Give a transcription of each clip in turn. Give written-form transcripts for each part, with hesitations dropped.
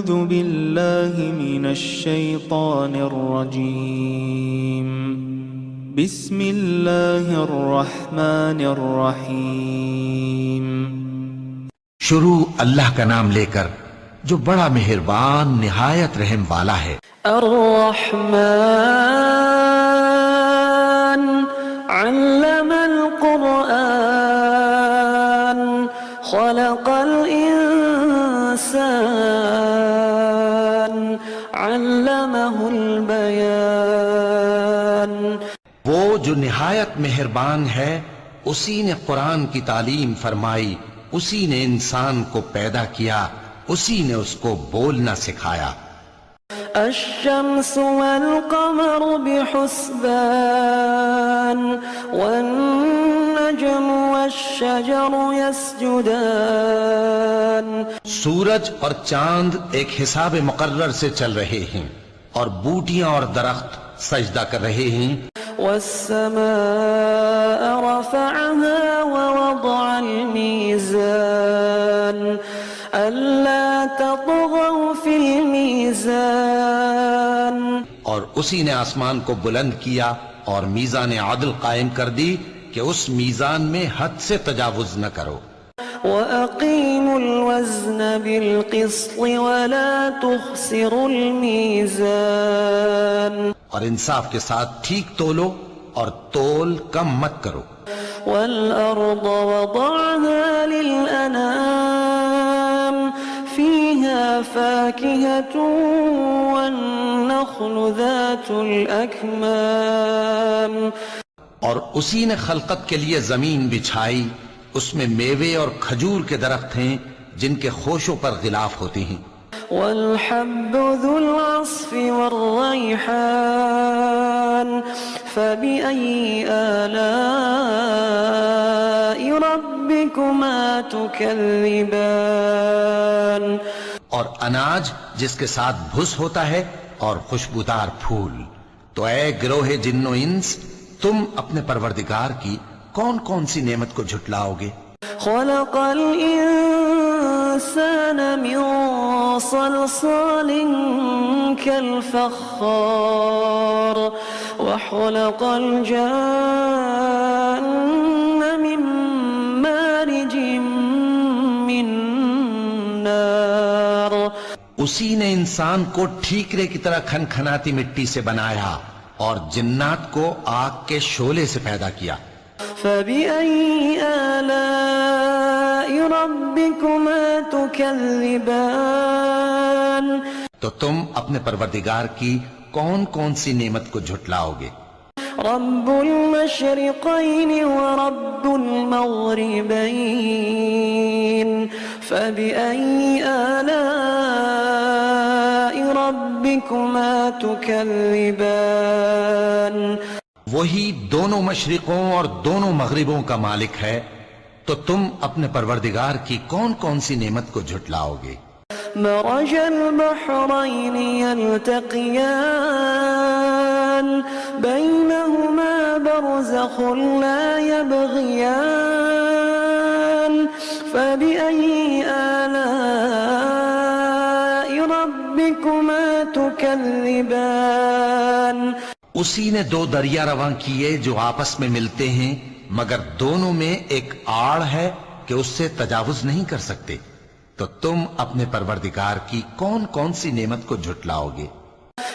أعوذ بالله من الشيطان الرجيم بسم الله الرحمن الرحيم شروع اللہ کا نام لے کر جو بڑا مہربان نہایت رحم والا ہے۔ الرحمن علم القرآن خلق الإنسان علمه البيان۔ وہ جو نہایت مہربان ہے اسی نے قرآن کی تعلیم فرمائی، اسی نے انسان کو پیدا کیا، اسی نے اس کو بولنا سکھایا۔ الشمس والقمر بحسبان والنجم والشجر يسجدان۔ سورج اور چاند ایک حساب مقرر سے چل رہے ہیں اور بوٹیاں اور درخت سجدہ کر رہے ہیں۔ والسماء رفعها ووضع الميزان ألا تطغوا في الميزان۔ اور اسی نے آسمان کو بلند کیا اور میزان عدل قائم کر دی کہ اس میزان میں حد سے تجاوز نہ کرو۔ وَأَقِيمُوا الْوَزْنَ بِالْقِسْطِ وَلَا تُخْسِرُوا الْمِيزَانَ۔ اور انصاف کے ساتھ ٹھیک تولو اور تول کم مت کرو۔ وَالْأَرْضَ وَضَعَهَا لِلْأَنَامِ فِيهَا فَاكِهَةٌ وَالنَّخْلُ ذَاتُ الْأَكْمَامِ۔ اور اسی نے خلقت کے لیے زمین بچھائی، اس میں میوے اور کھجور کے درخت ہیں جن کے خوشوں پر غلاف ہوتے ہیں۔ والحب ذو العصف والريحان فبأي آلاء ربكما تكذبان۔ اور اناج جس کے ساتھ بھس ہوتا ہے اور خوشبودار پھول، تو اے گروہ جن و انس، تم اپنے پروردگار کی کون کون سی نعمت کو جھٹلاؤ گے؟ خلق الإنسان من صلصال كالفخار وخلق الجان من مارج من نار۔ اسی نے انسان کو ٹھیکرے کی طرح کھنکھناتی مٹی سے بنایا اور جنات کو آگ کے شعلے سے پیدا کیا۔ فبأي آلاء ربكما تكذبان۔ تو تم اپنے پروردگار کی کون کون سی نعمت کو جھٹلاؤ گے؟ رب المشرقين ورب المغربين فبأي آلاء ربكما تكذبان۔ وہی دونوں مشرقوں اور دونوں مغربوں کا مالک ہے، تو تم اپنے پروردگار کی کون کون سی نعمت کو جھٹلاؤ گے؟ مرج البحرين يلتقيان بينهما برزخ لا يبغيان فبأي آلاء ربكما تكذبان۔ اسی نے دو دریا رواں کیے جو آپس میں ملتے ہیں، مگر دونوں میں ایک آڑ ہے کہ اس سے تجاوز نہیں کر سکتے، تو تم اپنے پروردگار کی کون کون سی نعمت کو جھٹلاؤ گے؟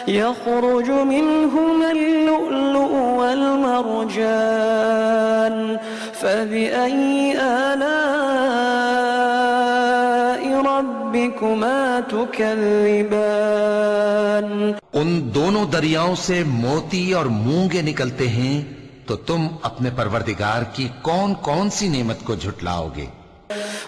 يخرج منهما اللؤلؤ والمرجان فبأي آلاء ربكما تكذبان۔ ان دونوں دریاؤں سے موتی اور مونگے نکلتے ہیں، تو تم اپنے پروردگار کی کون کون سی نعمت کو جھٹلاؤ گے؟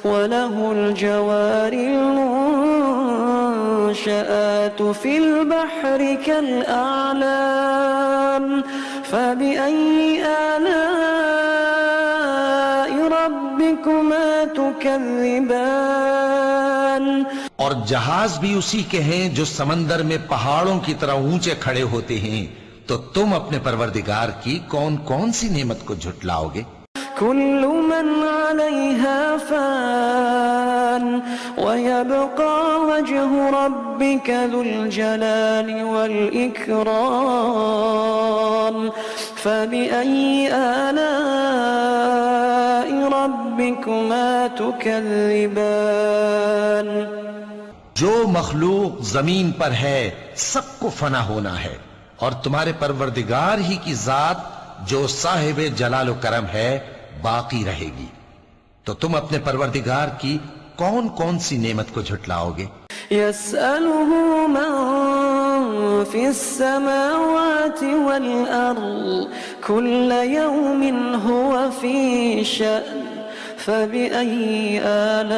وَلَهُ الْجَوَارِ الْمُنشَآتُ فِي الْبَحْرِ كَالْأَعْلَامِ فَبِأَيِّ آلَاءِ رَبِّكُمَا تُكَذِّبَانِ۔ اور جہاز بھی اسی کے ہیں جو سمندر میں پہاڑوں کی طرح اونچے کھڑے ہوتے ہیں، تو تم اپنے پروردگار کی کون کون سی نعمت کو جھٹلاؤ گے؟ كل من عليها فان ويبقى وجه ربك ذو الجلال والإكرام فبأي آلاء ربكما تكذبان جو مخلوق زمین پر ہے سب کو فنا ہونا ہے، اور تمہارے پروردگار ہی کی ذات جو صاحب جلال و کرم ہے باقی رہے گی۔ تو تم اپنے پروردگار کی کون کون سی نعمت کو جھٹلاؤ گے؟ يسأله من في السماوات والأرض كل يوم هو في شأن فبأي آلاء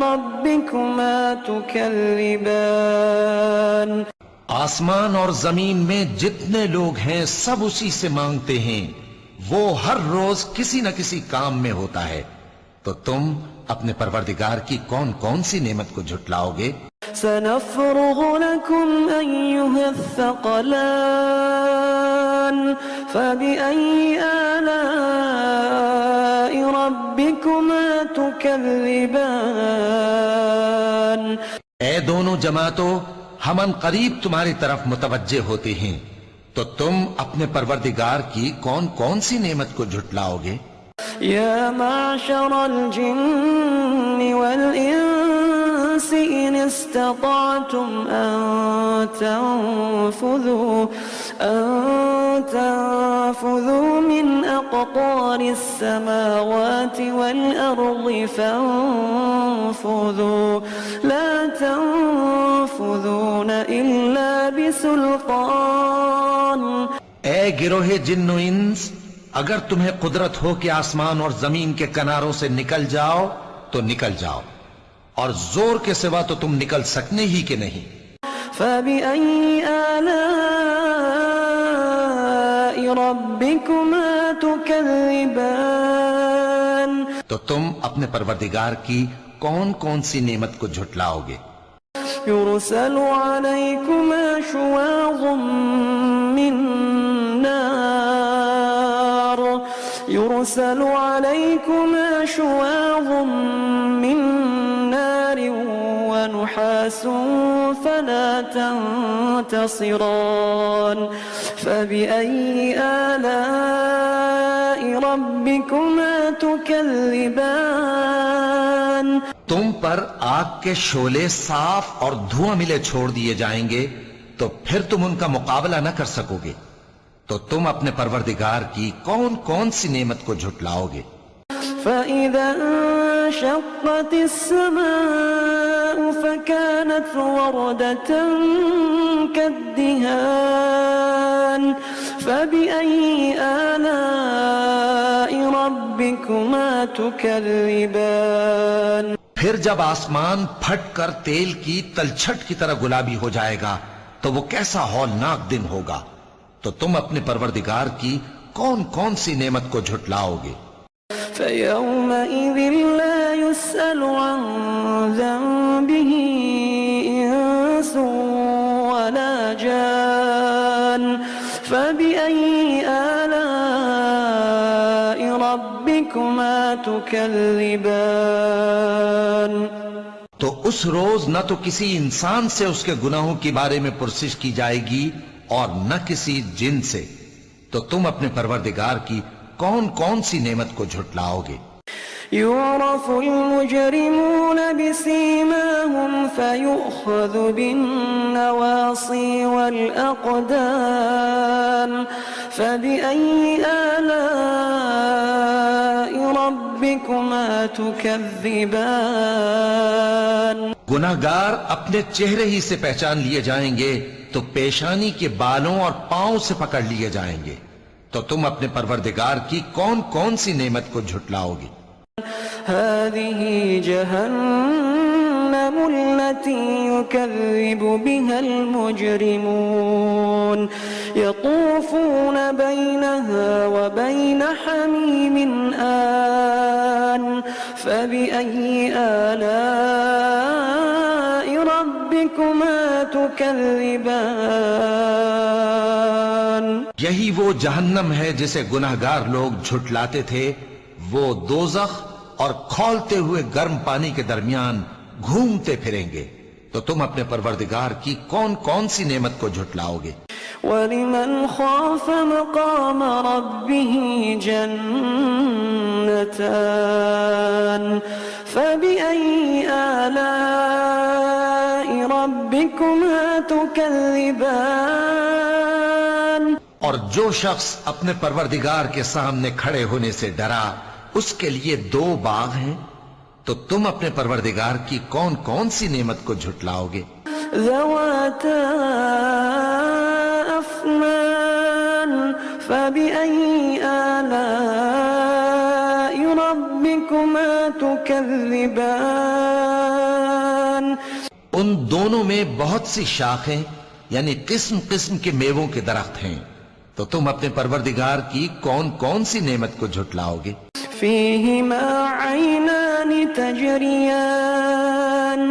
ربكما تكذبان آسمان اور زمین میں جتنے لوگ ہیں سب اسی سے مانگتے ہیں، وہ ہر روز کسی نہ کسی کام میں ہوتا ہے، تو تم اپنے پروردگار کی کون کون سی نعمت کو جھٹلاؤ گے؟ سنفرغ لكم أيها الثقلان فبأي آلاء ربكما تكذبان اے دونوں جماعتوں، ہم ان قریب تمہاری طرف متوجہ ہوتے ہیں، تو تم اپنے پروردگار کی کون کون سی نعمت کو جھٹلاؤ گے؟ يا معشر الجن والإنس إن استطعتم أن تنفذوا من أقطار السماوات والأرض فانفذوا لا تنفذون إلا بسلطان اے گروہ جن و انس، اگر تمہیں قدرت ہو کہ آسمان اور زمین کے کناروں سے نکل جاؤ تو نکل جاؤ، اور زور کے سوا تو تم نکل سکنے ہی کہ نہیں۔ فَبِأَيِّ آلَاءِ رَبِّكُمَا تُكَذِّبَانِ تو تم اپنے پروردگار کی کون کون سی نعمت کو جھٹلاؤ گے؟ يُرْسَلُ عَلَيْكُمَا شُوَاظٌ مِّن نَّارٍ يُرْسَلُ عَلَيْكُمَا شُوَاظٌ مِّن نَّارٍ ونحاس فلا تنتصران فبأي آلاء ربكما تكذبان تم پر آگ کے شعلے صاف اور دھواں ملے چھوڑ دیے جائیں گے، تو پھر تم ان کا مقابلہ نہ کر سکو گے، تو تم اپنے پروردگار کی کون کون سی نعمت کو جھٹلاؤ گے؟ فَإِذَا انشقت السماء فكانت وردة كالدهان فبأي آلاء ربكما تكذبان پھر جب آسمان پھٹ کر تیل کی تلچھٹ کی طرح گلابی ہو جائے گا تو وہ کیسا ہولناک دن ہوگا، تو تم اپنے پروردگار کی کون کون سی نعمت کو جھٹلاؤ گے؟ فَيَوْمَئِذٍ لَا يُسْأَلُ عَنْ ذَنبِهِ إِنسٌ وَلَا جَانٌ فَبِأَيِّ آلَاءِ رَبِّكُمَا تُكَذِّبَانِ تو اس روز نہ تو کسی انسان سے اس کے گناہوں کے بارے میں پرسش کی جائے گی اور نہ کسی جن سے، تو تم اپنے پروردگار کی کون کون سی نعمت کو جھٹلاؤ گے؟ يُعْرَفُ الْمُجْرِمُونَ بِسِيمَاهُمْ فَيُؤْخَذُ بِالنَّوَاصِي وَالْأَقْدَامِ فَبِأَيِّ آلَاءِ رَبِّكُمَا تُكَذِّبَانِ گناہگار اپنے چہرے ہی سے پہچان لیے جائیں گے تو پیشانی کے بالوں اور پاؤں سے پکڑ لیے جائیں گے، تو تم اپنے پروردگار کی کون کون سی نعمت کو جھٹلاؤ گے؟ هذه جهنم التي يكذب بها المجرمون يطوفون بينها وبين حميم آن فبأي آلاء ربكما تكذبان یہی وہ جہنم ہے جسے گناہگار لوگ جھٹلاتے تھے، وہ دوزخ اور کھولتے ہوئے گرم پانی کے درمیان گھومتے پھریں گے، تو تم اپنے پروردگار کی کون کون سی نعمت کو جھٹلاؤ گے؟ وَلِمَنْ خَافَ مَقَامَ رَبِّهِ جَنَّتَانِ فَبِأَيِّ آلَاءِ رَبِّكُمَا تُكَذِّبَانِ اور جو شخص اپنے پروردگار کے سامنے کھڑے ہونے سے ڈرا، اس کے لیے 2 باغ ہیں، تو تم اپنے پروردگار کی کون کون سی نعمت کو جھٹلاؤ گے؟ ذواتا أفنان فبأي آلاء ربكما تكذبان ان دونوں میں بہت سی شاخیں یعنی قسم قسم کے میووں کے درخت ہیں، تو تم اپنے پروردگار کی کون کون سی نعمت کو جھٹلاؤ گے؟ فيهما عينان تجريان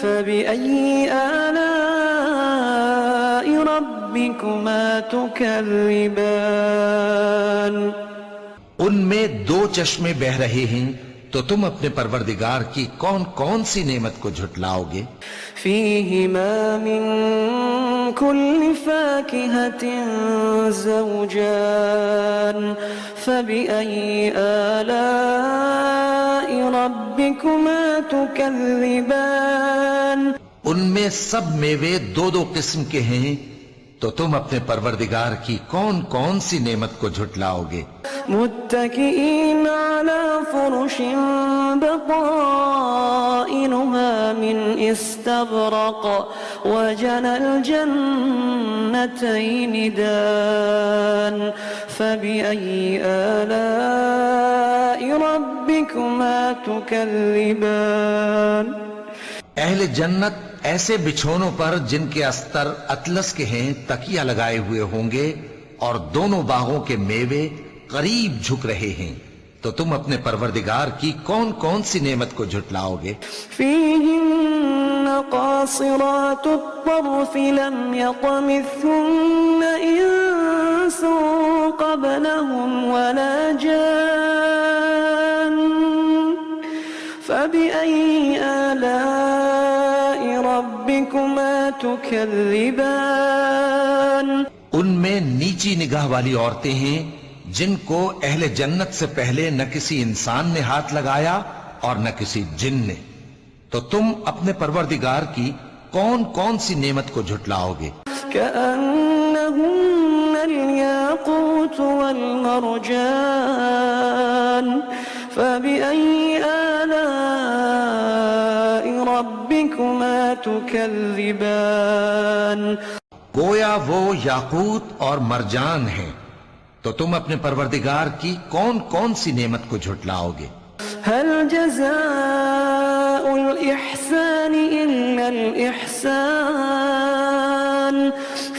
فبأي آلاء ربكما تكذبان ان میں 2 چشمے بہ رہے ہیں، تو تم اپنے پروردگار کی کون کون سی نعمت کو جھٹلاؤ گے؟ فيهما من كل فاكهة زوجان فبأي آلاء ربكما تكذبان ان میں سب میوے 2 قسم کے ہیں، تو تم اپنے پروردگار کی کون کون سی نعمت کو جھٹلاؤ گے؟ متكئين على فرش بطائنها من استبرق وجنى الجنتين دان فبأي آلاء ربكما تكذبان اہل جنت ایسے بچھونوں پر جن کے استر اطلس کے ہیں تکیہ لگائے ہوئے ہوں گے، اور دونوں باغوں کے میوے قریب جھک رہے ہیں، تو تم اپنے پروردگار کی کون کون سی نعمت کو جھٹلاؤ گے؟ فيهن قاصرات الطرف لم يطمثهن إنس قبلهم ولا جان فبأي آلاء ربكما تكذبان ان میں نیچی نگاہ والی عورتیں ہیں جن کو اہل جنت سے پہلے نہ کسی انسان نے ہاتھ لگایا اور نہ کسی جن نے، تو تم اپنے پروردگار کی کون کون سی نعمت کو جھٹلاؤ گے؟ كأنهن الياقوت والمرجان فبأي آلاء ربكما تكذبان گویا وہ یاقوت اور مرجان ہیں، تو تم اپنے پروردگار کی کون کون سی نعمت کو جھٹلاؤ گے؟ هل جزاء الإحسان إلا الإحسان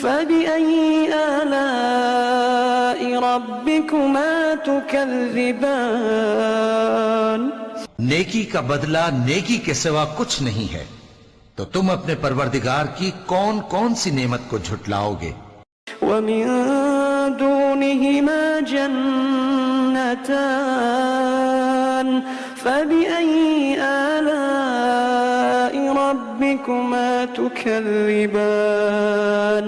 فبأي آلاء ربكما تكذبان نیکی کا بدلہ نیکی کے سوا کچھ نہیں ہے، تو تم اپنے پروردگار کی کون کون سی نعمت کو جھٹلاؤ گے؟ ومن دونهما جنتان فبأي آلاء ربكما تكذبان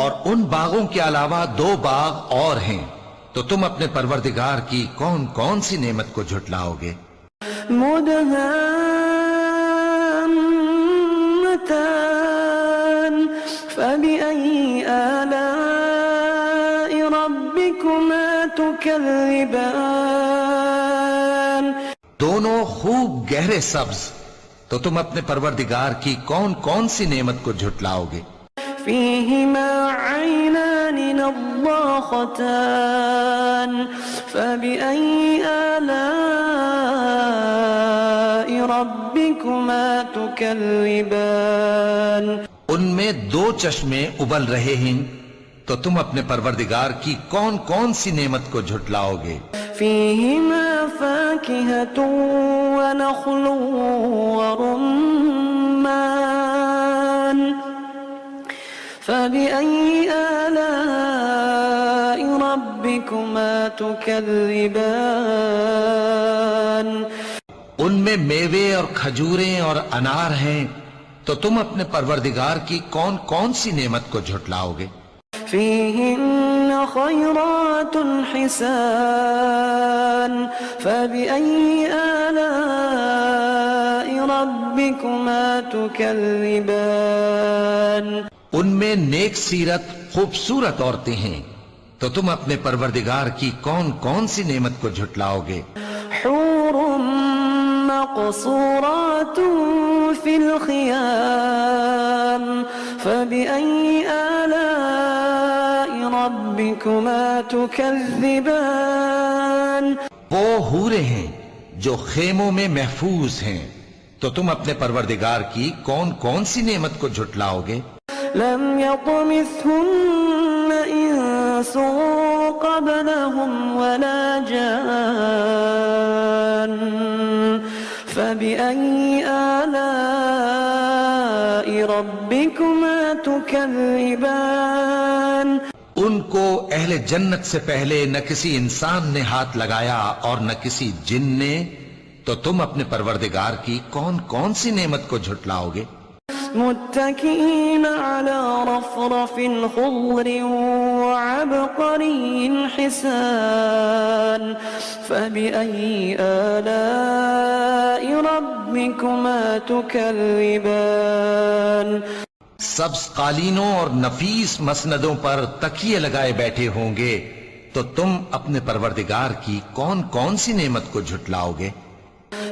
اور ان باغوں کے علاوہ 2 باغ اور ہیں، تو تم اپنے پروردگار کی کون کون سی نعمت کو جھٹلاؤ گے؟ مدهامتان فبأي آلاء ربكما تكذبان دونوں خوب گہرے سبز، تو تم اپنے پروردگار کی کون کون سی نعمت کو جھٹلاؤ گے؟ فيهما عينان نضاختان فبأي آلاء ربكما تكذبان ان میں 2 چشمے ابل رہے ہیں، تو تم اپنے پروردگار کی کون کون سی نعمت کو جھٹلاؤ گے؟ فيهما فاكهة ونخل ورمان فبأي آلاء ربكما تكذبان میں میوے اور کھجوریں اور انار ہیں، تو تم اپنے پروردگار کی کون کون سی نعمت کو جھٹلاؤ گے؟ فيهن خيرات حسان فبأي آلاء ربكما تكذبان ان میں نیک سیرت خوبصورت عورتیں ہیں، تو تم اپنے پروردگار کی کون کون سی نعمت کو جھٹلاؤ گے؟ حور مقصورات في الخيام فبأي آلاء ربكما تكذبان وہ حوریں ہیں جو خیموں میں محفوظ ہیں، تو تم اپنے پروردگار کی کون کون سی نعمت کو جھٹلاؤ گے؟ لم يطمثهن إنس قبلهم ولا جان فبأي آلاء ربكما تكذبان ان کو اہل جنت سے پہلے نہ کسی انسان نے ہاتھ لگایا اور نہ کسی جن نے، تو تم اپنے پروردگار کی کون کون سی نعمت کو جھٹلاؤ گے؟ متكئين على رفرف خضر وعبقري حسان فبأي آلاء ربكما تكذبان سبز قالینوں اور نفیس مسندوں پر تکیے لگائے بیٹھے ہوں گے، تو تم اپنے پروردگار کی کون کون سی نعمت کو جھٹلاؤ گے؟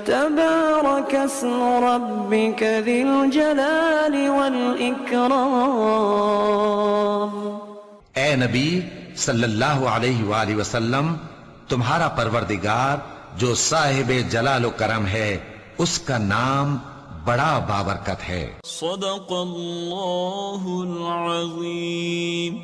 تبارك اسم ربك ذي الجلال والإكرام اے نبی صلی اللہ علیہ وآلہ وسلم، تمہارا پروردگار جو صاحب جلال و کرم ہے، اس کا نام بڑا بابرکت ہے۔ صدق اللہ العظیم۔